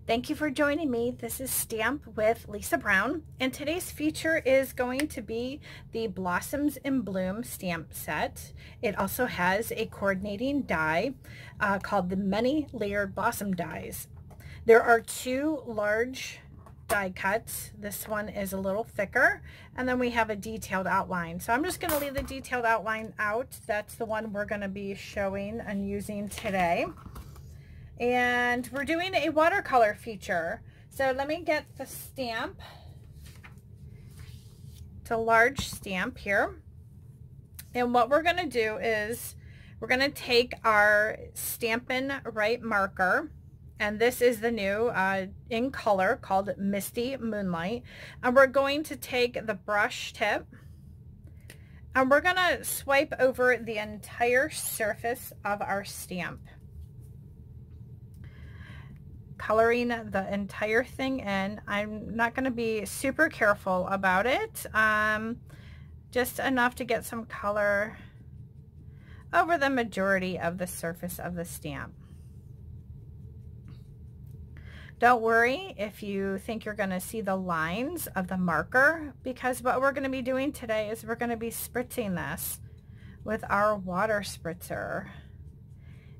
Thank you for joining me. This is Stamp with Lisa Brown, and today's feature is going to be the Blossoms in Bloom stamp set. It also has a coordinating die called the Many Layered Blossom Dies. There are two large die cuts. This one is a little thicker, and then we have a detailed outline. So I'm just going to leave the detailed outline out. That's the one we're going to be showing and using today. And we're doing a watercolor feature. So let me get the stamp. It's a large stamp here. And what we're going to do is we're going to take our Stampin' Right marker, and this is the new in color called Misty Moonlight. And we're going to take the brush tip and we're going to swipe over the entire surface of our stamp, coloring the entire thing in. I'm not going to be super careful about it, just enough to get some color over the majority of the surface of the stamp. Don't worry if you think you're going to see the lines of the marker, because what we're going to be doing today is we're going to be spritzing this with our water spritzer,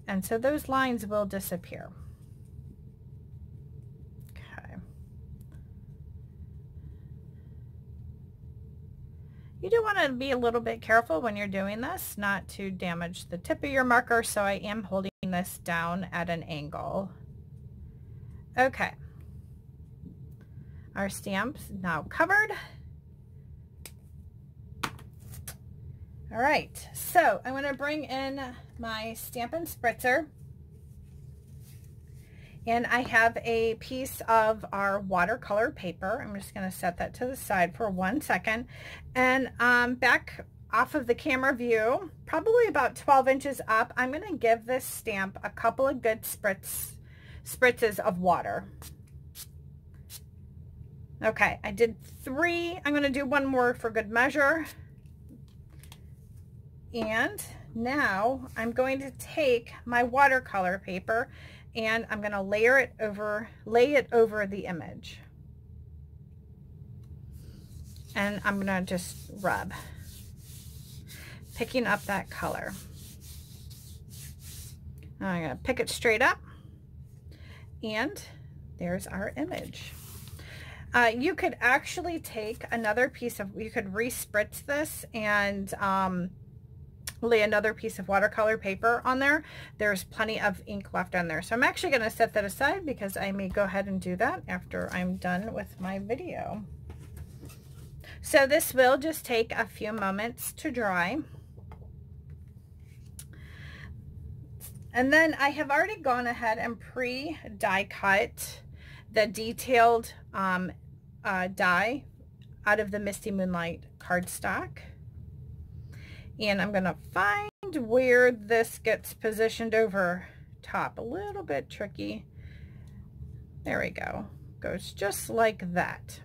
and so those lines will disappear. You do want to be a little bit careful when you're doing this, not to damage the tip of your marker, so I am holding this down at an angle. Okay. Our stamp's now covered. All right, so I'm going to bring in my Stampin' Spritzer. And I have a piece of our watercolor paper. I'm just going to set that to the side for 1 second. And back off of the camera view, probably about 12 inches up, I'm going to give this stamp a couple of good spritzes of water. Okay, I did 3. I'm going to do 1 more for good measure. And now I'm going to take my watercolor paper and I'm going to lay it over the image. And I'm going to just rub, picking up that color. I'm going to pick it straight up, and there's our image. You could actually take another piece of, you could re-spritz this and lay another piece of watercolor paper on there. There's plenty of ink left on there. So I'm actually going to set that aside because I may go ahead and do that after I'm done with my video. So this will just take a few moments to dry. And then I have already gone ahead and pre-die cut the detailed die out of the Misty Moonlight cardstock. And I'm going to find where this gets positioned over top. A little bit tricky. There we go. Goes just like that.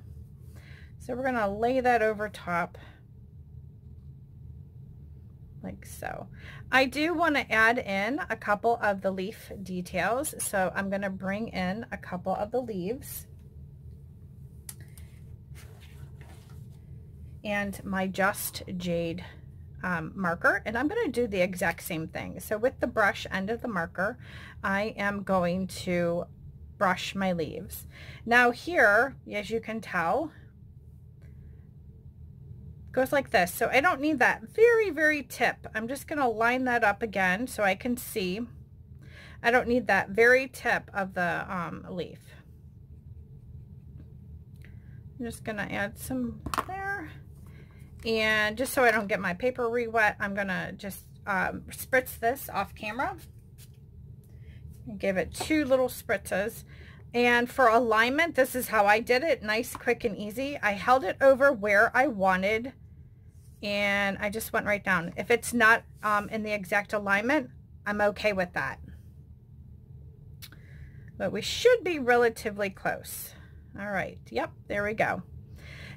So we're going to lay that over top like so. I do want to add in a couple of the leaf details. So I'm going to bring in a couple of the leaves. And my Just Jade marker, and I'm going to do the exact same thing. So with the brush end of the marker, I am going to brush my leaves. Now here, as you can tell, it goes like this. So I don't need that very tip. I'm just going to line that up again so I can see. I don't need that very tip of the leaf. I'm just going to add some there. And just so I don't get my paper re-wet, I'm going to just spritz this off camera. Give it 2 little spritzes. And for alignment, this is how I did it. Nice, quick, and easy. I held it over where I wanted, and I just went right down. If it's not in the exact alignment, I'm okay with that. But we should be relatively close. All right. Yep, there we go.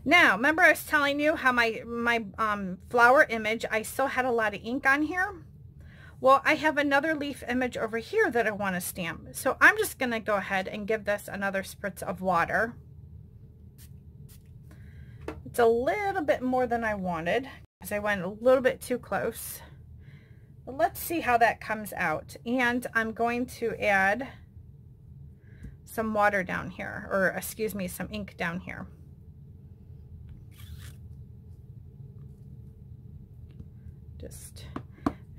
Now, remember I was telling you how my flower image, I still had a lot of ink on here? Well, I have another leaf image over here that I want to stamp. So I'm just going to go ahead and give this another spritz of water. It's a little bit more than I wanted because I went a little bit too close. But let's see how that comes out. And I'm going to add some water down here, or excuse me, some ink down here.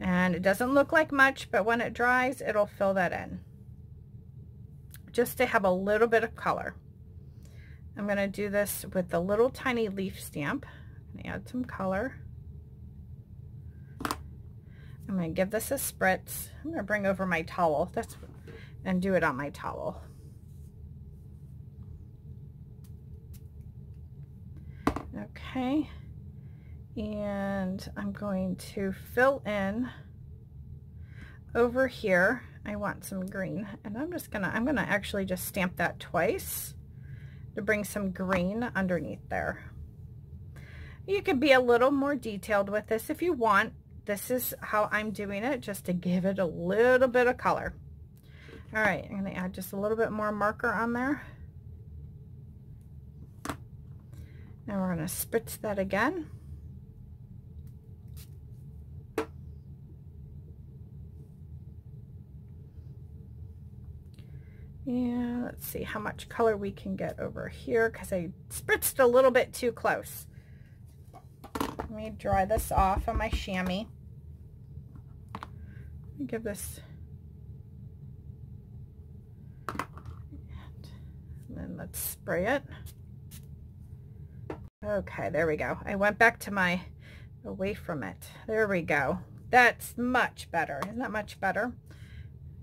And it doesn't look like much, but when it dries, it'll fill that in. Just to have a little bit of color. I'm going to do this with the little tiny leaf stamp. I'm going to add some color. I'm going to give this a spritz. I'm going to bring over my towel. And do it on my towel. Okay. And I'm going to fill in over here. I want some green, and I'm gonna actually just stamp that twice to bring some green underneath there. You could be a little more detailed with this if you want. This is how I'm doing it, just to give it a little bit of color. All right, I'm gonna add just a little bit more marker on there. Now we're gonna spritz that again. And let's see how much color we can get over here, because I spritzed a little bit too close. Let me dry this off on my chamois. Give this, and then let's spray it. Okay, there we go. I went back to away from it. There we go. That's much better. Isn't that much better?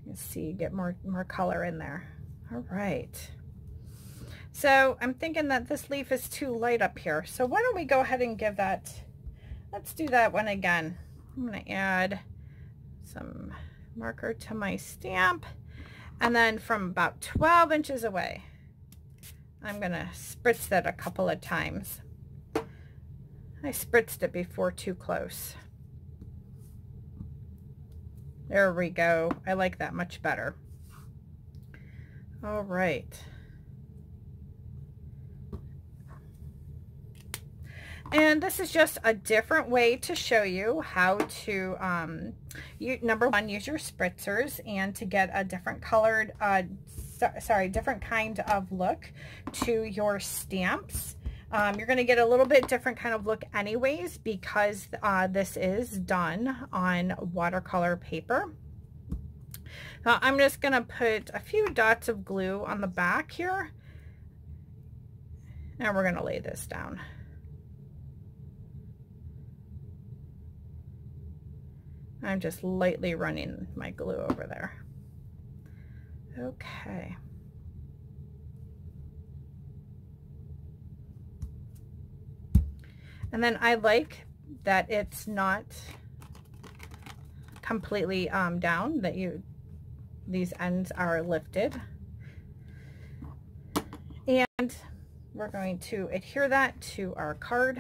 You see, get more color in there. All right. So I'm thinking that this leaf is too light up here. So why don't we go ahead and give that, let's do that one again. I'm going to add some marker to my stamp, and then from about 12 inches away, I'm going to spritz that a couple of times. I spritzed it before too close. There we go. I like that much better. All right. And this is just a different way to show you how to, number one, use your spritzers and to get a different colored, different kind of look to your stamps. You're going to get a little bit different kind of look anyways, because this is done on watercolor paper. I'm just going to put a few dots of glue on the back here, and we're going to lay this down. I'm just lightly running my glue over there. Okay. And then I like that it's not completely down, that these ends are lifted. And we're going to adhere that to our card.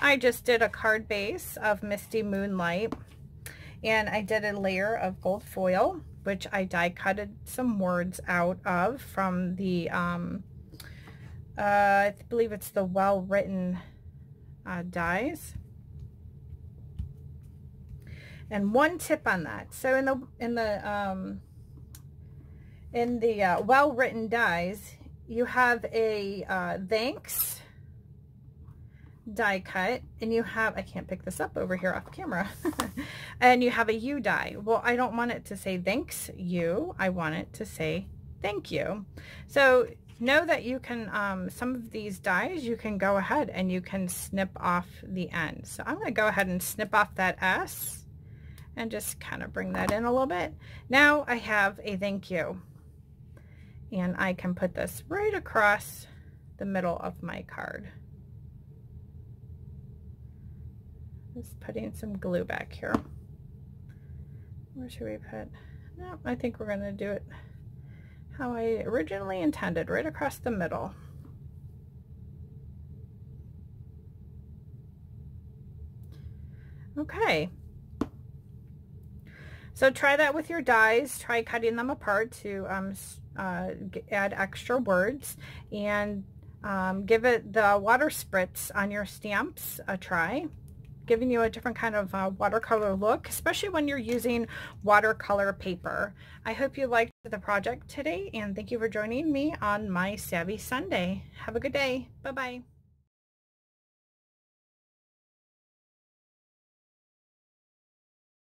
I just did a card base of Misty Moonlight, and I did a layer of gold foil, which I die cutted some words out of from the I believe it's the Well Written dies. And one tip on that, so in the Well Written dies, you have a thanks die cut, and you have, I can't pick this up over here off camera, and you have a you die. Well, I don't want it to say thanks you, I want it to say thank you. So know that you can, some of these dies, you can go ahead and you can snip off the end. So I'm going to go ahead and snip off that S and just kind of bring that in a little bit. Now I have a thank you, and I can put this right across the middle of my card. Just putting some glue back here. Where should we put? No, I think we're going to do it how I originally intended, right across the middle. Okay. So try that with your dies. Try cutting them apart to add extra words, and give it the water spritz on your stamps a try, giving you a different kind of watercolor look, especially when you're using watercolor paper. I hope you liked the project today, and thank you for joining me on my SAVI Sunday. Have a good day. Bye-bye.